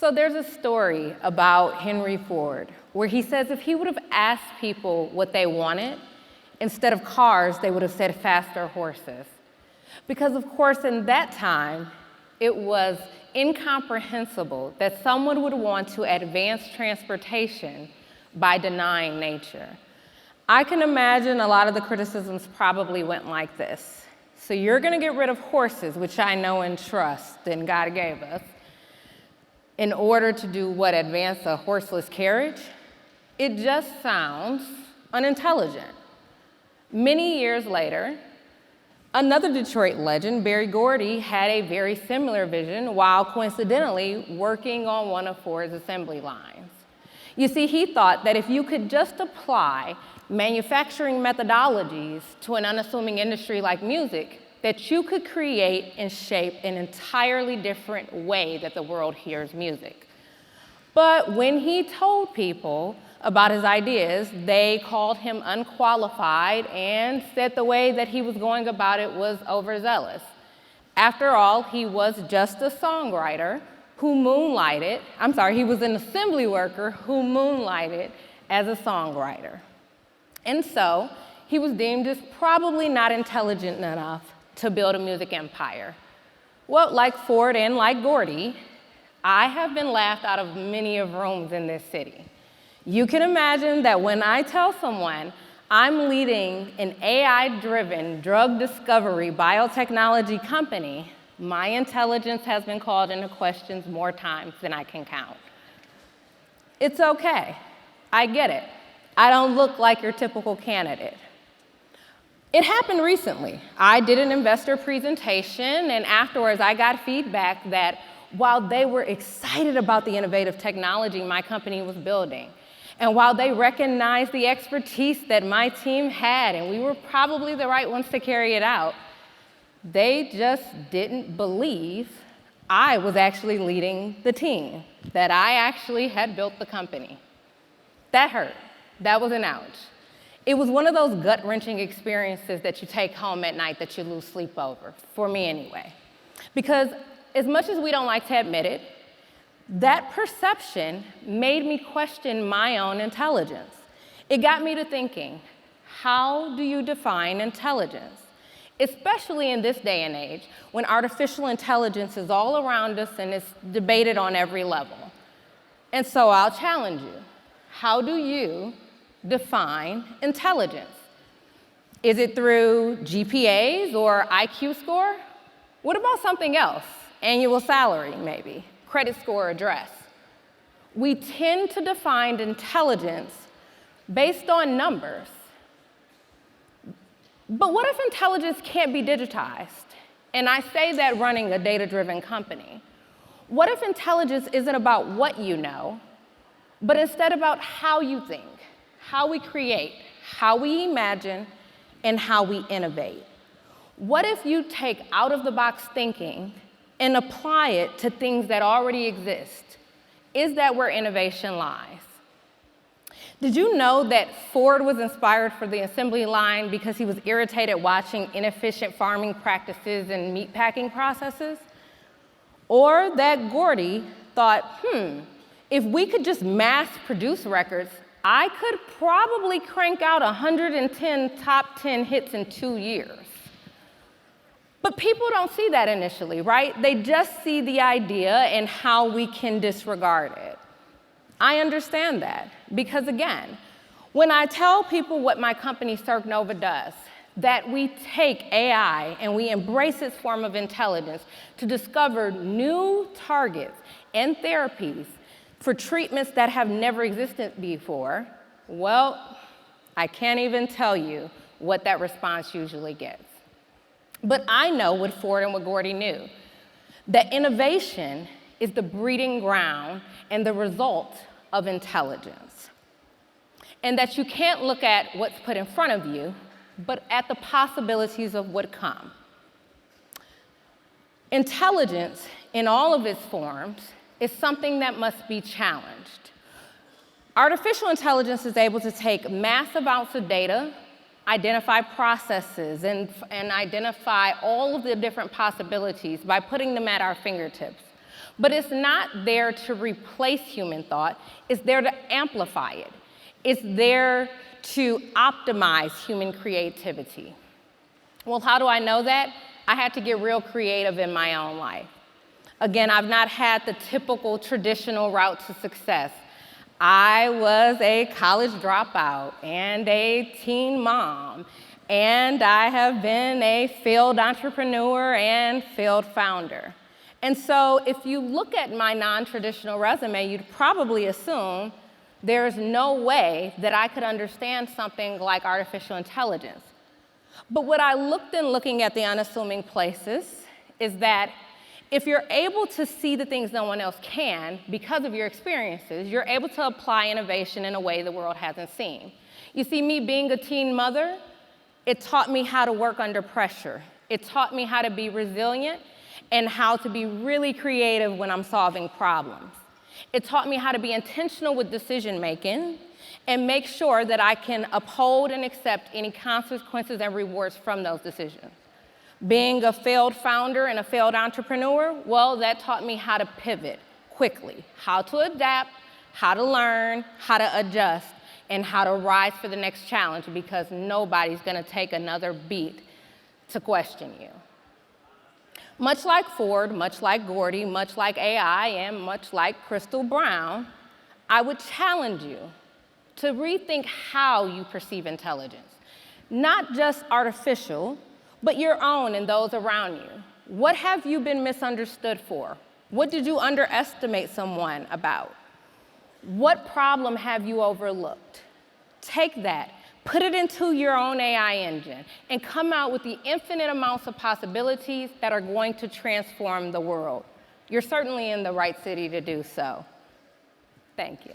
So there's a story about Henry Ford where he says if he would have asked people what they wanted, instead of cars, they would have said faster horses. Because of course, in that time, it was incomprehensible that someone would want to advance transportation by denying nature. I can imagine a lot of the criticisms probably went like this. So you're gonna get rid of horses, which I know and trust and God gave us, in order to do what, advance a horseless carriage? It just sounds unintelligent. Many years later, another Detroit legend, Berry Gordy, had a very similar vision while coincidentally working on one of Ford's assembly lines. You see, he thought that if you could just apply manufacturing methodologies to an unassuming industry like music, that you could create and shape an entirely different way that the world hears music. But when he told people about his ideas, they called him unqualified and said the way that he was going about it was overzealous. After all, he was just a songwriter who moonlighted, he was an assembly worker who moonlighted as a songwriter. And so, he was deemed as probably not intelligent enough to build a music empire. Well, like Ford and like Gordy, I have been laughed out of many of rooms in this city. You can imagine that when I tell someone I'm leading an AI-driven drug discovery biotechnology company, my intelligence has been called into questions more times than I can count. It's okay, I get it. I don't look like your typical candidate. It happened recently. I did an investor presentation, and afterwards I got feedback that while they were excited about the innovative technology my company was building, and while they recognized the expertise that my team had, and we were probably the right ones to carry it out, they just didn't believe I was actually leading the team, that I actually had built the company. That hurt. That was an ouch. It was one of those gut-wrenching experiences that you take home at night that you lose sleep over, for me anyway. Because as much as we don't like to admit it, that perception made me question my own intelligence. It got me to thinking, how do you define intelligence? Especially in this day and age, when artificial intelligence is all around us and is debated on every level. And so I'll challenge you. How do you define intelligence? Is it through GPAs or IQ score? What about something else? Annual salary, maybe, credit score, address. We tend to define intelligence based on numbers. But what if intelligence can't be digitized? And I say that running a data-driven company. What if intelligence isn't about what you know, but instead about how you think, how we create, how we imagine, and how we innovate? What if you take out-of-the-box thinking and apply it to things that already exist? Is that where innovation lies? Did you know that Ford was inspired for the assembly line because he was irritated watching inefficient farming practices and meatpacking processes? Or that Gordy thought, if we could just mass produce records, I could probably crank out 110 top 10 hits in 2 years. But people don't see that initially, right? They just see the idea and how we can disregard it. I understand that because, again, when I tell people what my company CirqueNova does, that we take AI and we embrace its form of intelligence to discover new targets and therapies for treatments that have never existed before, well, I can't even tell you what that response usually gets. But I know what Ford and what Gordy knew, that innovation is the breeding ground and the result of intelligence. And that you can't look at what's put in front of you, but at the possibilities of what come. Intelligence, in all of its forms, is something that must be challenged. Artificial intelligence is able to take massive amounts of data, identify processes, and identify all of the different possibilities by putting them at our fingertips. But it's not there to replace human thought, it's there to amplify it. It's there to optimize human creativity. Well, how do I know that? I had to get real creative in my own life. Again, I've not had the typical traditional route to success. I was a college dropout and a teen mom, and I have been a failed entrepreneur and failed founder. And so if you look at my non-traditional resume, you'd probably assume there's no way that I could understand something like artificial intelligence. But what I looked in looking at the unassuming places is that if you're able to see the things no one else can because of your experiences, you're able to apply innovation in a way the world hasn't seen. You see, me being a teen mother, it taught me how to work under pressure. It taught me how to be resilient and how to be really creative when I'm solving problems. It taught me how to be intentional with decision making and make sure that I can uphold and accept any consequences and rewards from those decisions. Being a failed founder and a failed entrepreneur, well, that taught me how to pivot quickly, how to adapt, how to learn, how to adjust, and how to rise for the next challenge, because nobody's gonna take another beat to question you. Much like Ford, much like Gordy, much like AI, and much like Crystal Brown, I would challenge you to rethink how you perceive intelligence. Not just artificial, but your own and those around you. What have you been misunderstood for? What did you underestimate someone about? What problem have you overlooked? Take that, put it into your own AI engine, and come out with the infinite amounts of possibilities that are going to transform the world. You're certainly in the right city to do so. Thank you.